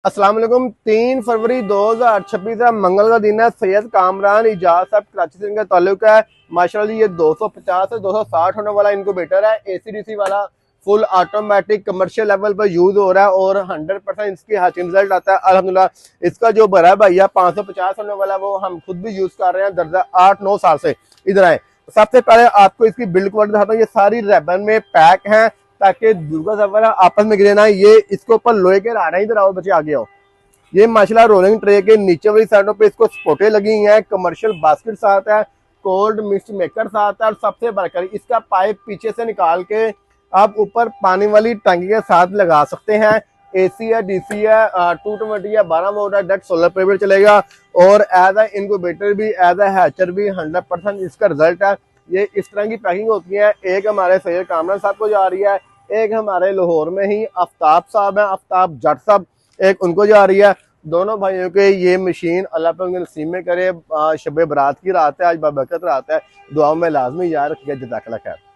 अस्सलाम वालेकुम। 3 फरवरी 2026 है, मंगल का दिन है। सैयद कामरान इजाज साहब कराची से इनका ताल्लुक है। माशाल्लाह ये 250 से 260 होने वाला इनक्यूबेटर है। एसीडीसी वाला फुल ऑटोमेटिक कमर्शियल लेवल पर यूज हो रहा है और 100% इसकी हासिल रिजल्ट आता है अल्हम्दुलिल्लाह। इसका जो बड़ा भैया 550 होने वाला वो हम खुद भी यूज कर रहे हैं दर्जा 8-9 साल से। इधर आए, सबसे पहले आपको इसकी बिल्ड क्वालिटी दिखाता हूँ। ये सारी रैबन में पैक है ताकि दूर का सफर आपस में गिरे ना। ये इसके ऊपर लोहे के रहा, इधर आओ बच्चे आगे आओ। ये माशाल्लाह रोलिंग ट्रे के नीचे वाली साइडों पे इसको स्पोर्टें लगी हुई हैं। कमर्शियल बास्केट साथ है, कोल्ड मिक्स मेकर साथ है और सबसे बढ़कर इसका पाइप पीछे से निकाल के आप ऊपर पानी वाली टंकी के साथ लगा सकते हैं। एसी है, डीसी है, 220 है, 12 वोल्ट है, डायरेक्ट सोलर पे भी चलेगा और एज ए इनक्यूबेटर भी एज ए हैचर भी 100% इसका रिजल्ट है। ये इस तरह की पैकिंग होती है। एक हमारे सैयद कामरान साहब को जा रही है, एक हमारे लाहौर में ही आफ्ताब साहब है, आफ्ताब जट साहब, एक उनको जा रही है। दोनों भाइयों के ये मशीन अल्लाह पे उनके नसीब में करे। शब बरात की रात है आज, बाबरकत रात है। दुआओं में लाजमी याद रखिएगा। जज़ाकल्लाह खैर।